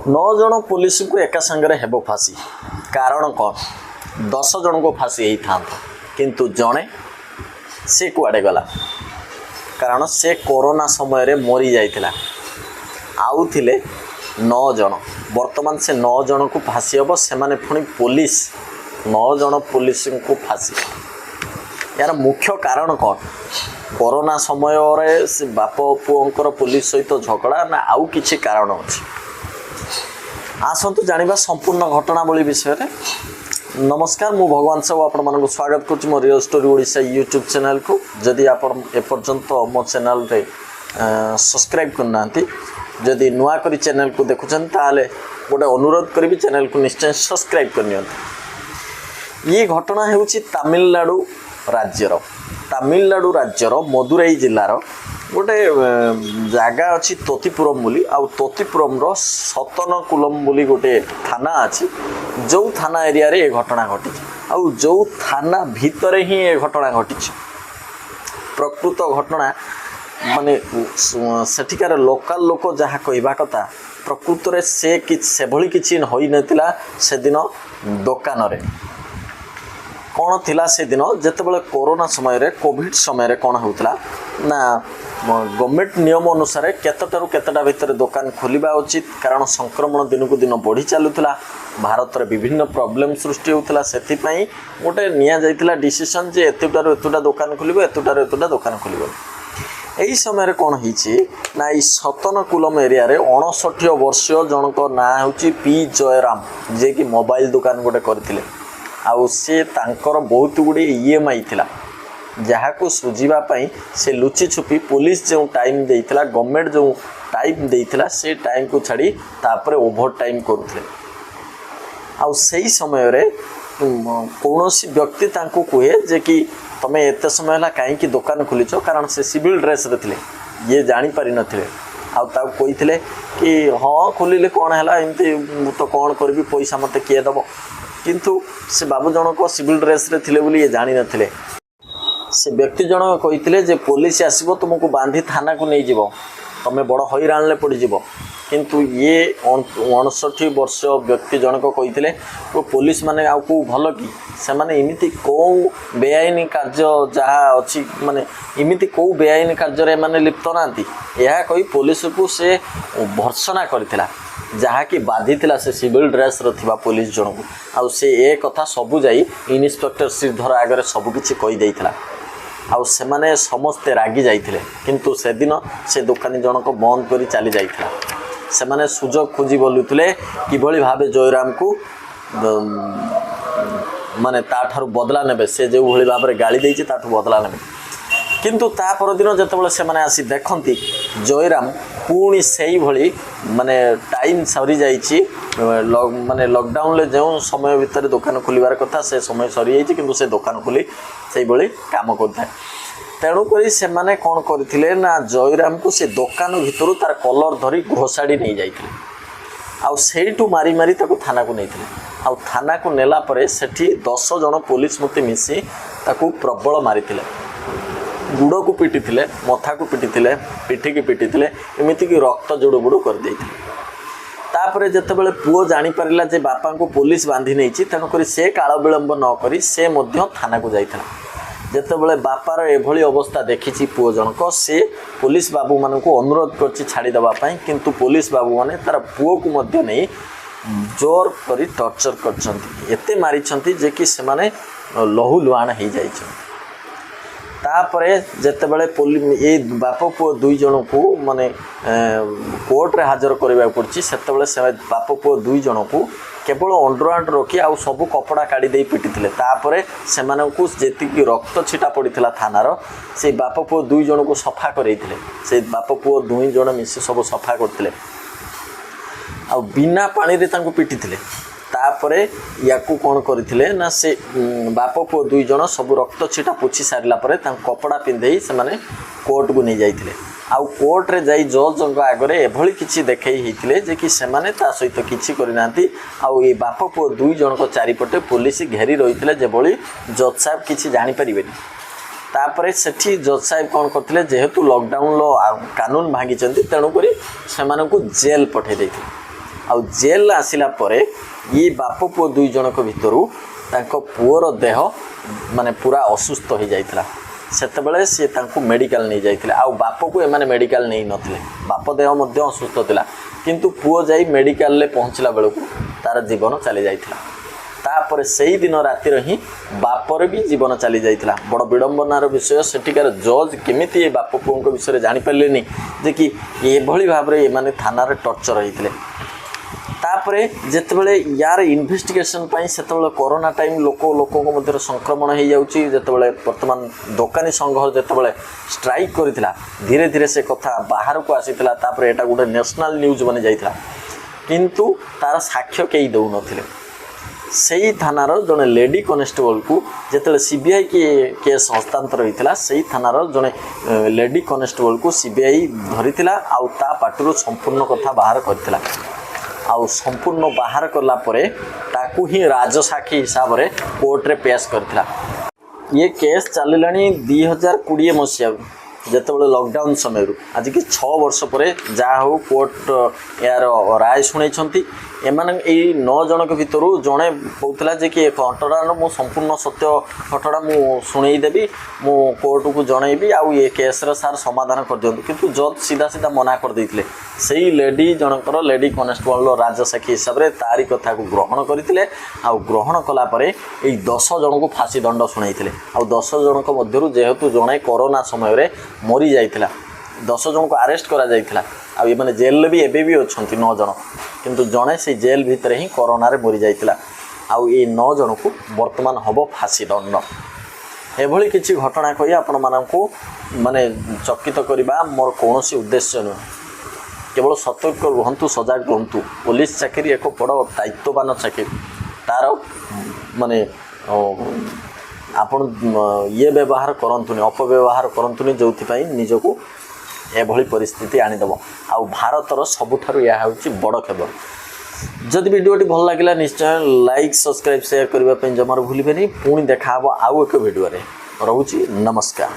नौ जन पुलिस को एका संगे हेब फांसी कारण कौन 10 जन को फांसी होता किंतु जड़े से कुआड़े गला कारण से कोरोना समय रे मरी जाइथिला आउ थिले 9 जन वर्तमान से 9 जन को फांसी हम से माने पुणी पुलिस 9 जन पुलिस को फांसी यार मुख्य कारण कौन कोरोना समय रे से बाप पुओंकर पुलिस सहित झगड़ा ना आउ किछि कारण अछि आसतु जानिबा संपूर्ण घटनावली विषय रे। नमस्कार मु भगवान साहू आपण मानक स्वागत करुच्ची मो real story Odisha YouTube channel को जदि आपण एपर्यंत मो चैनल रे सब्सक्राइब करना जदि नुआ करी चैनल को देखुछन ताले गोटे अनुरोध करी चैनल को निश्चय सब्सक्राइब करनियंत। ये घटना हेउची तमिलनाडु राज्यर मदुराई जिल्लार गोटे जगह अच्छी तोतीपुरम बोली आउ तोतीपुरम सतनकुलम बोली गोटे थाना अच्छी जो थाना एरिया रे ये घटना घटी आउ जो थाना भितर ही ये घटना घटी प्रकृत घटना माने सेठिकार लोकल लोक जहाँ कहवा कथा प्रकृत रे से भली किछि होई नथिला से दिन दुकान रे कौन थिला से दिन जेतेबेले कोरोना समय रे कोविड समय रे कौन होउतला ना गवर्नमेंट नियम अनुसार केतटारू केतटा भितर दुकान खोलिबा उचित कारण संक्रमण दिन को दिन बढ़ी चलुला भारत रे विभिन्न प्रॉब्लम सृष्टि होउतला सेति पई गोटे निया जाइतला डिसीजन जे एतटारू एतटा दुकान खोलिबो एतटारू एतटा दुकान खोलिबो। एही समय रे कौन हिची ना ई सतनकुलम एरिया रे 59 वर्षीय जनक ना होची पी जयराम जे कि मोबाइल दुकान गोटे करथिले आउ से तांकर बहुत गुड़े ईएमआई थिला जहाँ को सुझीबा पई से लुचि छुपी पुलिस जो टाइम देइथिला गवर्नमेंट जो टाइम देइथिला से टाइम को छाड़ी तापर ओभर टाइम करुଥିଲେ आउ सही समय रे कौनसी व्यक्ति तांको कहे जे कि तमे एते समय ला काहे कि दुकान खोलिछो कारण से सिविल ड्रेस रे थिले ये जानि पारि नथिले आउ ता कहिथिले कि हां खोलिले कोन हला एमती तो कोन करबी पैसा मते किए दबो किंतु से बाबू जनक सिविल ड्रेस रे थिले बोली ये जानि नथिले से व्यक्ति जनक कहिथिले जे पुलिस आसीबो तुमको बांधी थाना को नहीं जीवो तमे बड़ हैरान ले पड़ी जीवो किंतु ये 59 वर्ष व्यक्ति जनक कहिथिले तो पुलिस माने आ को भलो कि से माने इमिति को बेआईन कार्य जहा अछि माने इमिति को बेआईन कार्य रे माने लिप्त नांती यह कहि पुलिस को से भर्सना करथिला जहाँ कि बाधी थिला से सिविल ड्रेस रथिबा पुलिस जन को आउ से ए कथा सबु जाई इन्स्पेक्टर श्रीधर आगे सबु किछि कहि देइथिला आउ से माने समस्ते रागी जाइथिले किंतु से दिन से दुकानी जनक बंद करी चली जाइथिला से माने सुजोग खोजी बोलुथिले किभली भाबे जयराम को माने ताठारु बदला नेबे से जे भली भाबरे गाली देइछि ताठु बदला नेबे किंतु ता पर दिन जेतेबेले से माने आसी देखंती जयराम पुणी से भली माने टाइम सरी जाइछि माने लॉकडाउन ले जो समय भितर दुकान खोलिबार कथा से समय सरी जाइछि किंतु से दुकान खोली से भली काम करता तेणु करी से माने कोन करथिले ना जयराम को से दुकान भितरु तार कलर धरी घोषाड़ी नहीं जाइथिले आउ सेठू मारी मारी ताको थाना को नैथिले आउ थाना को नेला परे सेठी 10 जन पुलिस मते मिसी ताको प्रबल मारिथिले गुड़ को पिटी थिले मथा को पिटी थिले पिठी की पिटी थिले एमिति कि रक्त जुड़ुबुड़ कर देइथिले तापरे जेतेबेले पुओ जानि परिला जे बापा को पुलिस बांधी नैछि तेणु करी से काल विलंब न करी से मध्य थाना को जाइथिला जेतेबेले बापार एभली अवस्था देखिछि पुओ जनक से पुलिस बाबू मान को अनुरोध करछि छाड़ी दबा पई किंतु पुलिस बाबू माने तार पुओ को मध्य नै जोर करी टॉर्चर करछंती एते मारिछंती जे कि से माने लहू लुहाण हे जाइछंती तापरे जेतेबेले ए बाप पुओ दुई जन को माने कोर्ट रे हाजर करबा पड़छि सेतेबेले से बाप पुओ दुई जन को केवल अंडरआउट रखी आउ सब कपड़ा काढ़ी दे पिटी तापरे से मानकु जेतिकी रक्त छिटा पड़ीला थानार से बाप पुओ दुई जन को सफा करैथिले से बाप पुओ दुई जन मिसी सब सफा करथिले आ बिना पानी रे तांको पिटीथिले तापरे याकू कौन करथिले ना से बाप पुओ दुई जन सब रक्त छिटा पोछि सारला परे तांको कपड़ा पिंधेई से माने कोर्ट को नहीं जाइथिले आउ कोर्ट रे जाई जज आगे एभली किछि देखै हिथिले जे कि से माने ता सहित किछि करिनांती आउ ए बाप पुओ दुई जन को चारिपटे पुलिस घेरी रहिथिले जे भली जज साहब किछि जानि परिबेनी तापरे सेठी जज साहब कौन करथिले जेहेतु लॉकडाउन लो कानून भांगी चंती तेणु करी से मानकु जेल पठे देथिले आउ जेल आसिला परे ये बाप पुओ दुई जनक भितरु तांको पुओर देह माने पूरा असुस्थ हो जाइतिला सेतेबेले सी तांको मेडिकल नहीं जाइतिले आउ बाप को एमाने मेडिकल नहीं नथिले बाप देह मध्य असुस्थ थिला किंतु पुओ जाई मेडिकल ले पहुँचला बेलकु तार जीवन चली जाइतिला तापर से दिन राति ही बापर भी जीवन चली जाइतिला बड़ विडंबनार विषय सेठिकार जज केमिति बाप पुओं विषय जानी पारे जे कि एभली भाव में ये थाना टर्चर होते तापरे जेतेबेले यार इन्वेस्टिगेशन पाई सेतेबेले कोरोना टाइम लोक मध्य संक्रमण हो जाउची जेतेबेले वर्तमान दोकानी संघ जेतेबेले स्ट्राइक करितला धीरे धीरे से कथा बाहर को आसीतला तापरे एटा गोटे नेशनल न्यूज बनी जाइतला किंतु तार साक्ष्य केही दउ नथिले सेही थानार जड़े लेडी कनेस्टेबल को जिते सीबीआई के केस हस्तांतर होता से थानार जड़े लेडी कनेस्टेबल को सीबीआई धरी आउ ता पाटू संपूर्ण कथा बाहर करथिला आउ संपूर्ण बाहर कला परे ताकू ही राजसाक्षी हिसाब से कोर्ट रे पेश करथिला ये केस चलिलानी 2020 मसीहा जेतेबेले लॉकडाउन समय आज की 6 वर्ष पर जहाँ हो कोर्ट यार राय शुणी एमाने 9 जनक भितर जड़े कहला जे कि घटना मु संपूर्ण सत्य घटना मु शुणईदेवी मु कोर्ट को जनइबी आउ ये केस सार समाधान कर दियंतु किंतु जज सीधा सीधा मना कर देइथिले सेही लेडी जनकर लेडी कनेस्टेबल राजसाक्षी हिसाब से तारी कथा को ग्रहण करथिले आउ ग्रहण कला परे 10 जन को फांसी दंड शुणाइथिले आउ 10 जनक मध्यरु जेहेतु जड़े कोरोना समय रे मरी जाइथिला 10 जन को अरेस्ट करा जाइथिला आ ये माने जेल भी एबे भी अछंती 9 जन किंतु जड़े से जेल भितर ही कोरोना रे मरी जाइथिला आउ ये 9 जन को वर्तमान हबो फांसी दंड एभली किछि घटना कहि आपण मानकू माने चकित करबा मोर कोनोसी उद्देश्य न केवल सतर्क रुहंतु सजग रुहंतु पुलिस चाकरी एक बड़ दायित्ववान चाकरी तार माने आपण ये व्यवहार करंतुनी अपव्यवहार करंतुनी जोथि निजको एभली परिस्थिति आनीदेव आउ भारतर सबुठारु यह होची बड़ खबर जदि वीडियोटी भल लगिला निश्चय लाइक सब्सक्राइब शेयर करबा पे जमार भूलिबेनी पुणी देखा आउ एक वीडियो रे रहूची नमस्कार।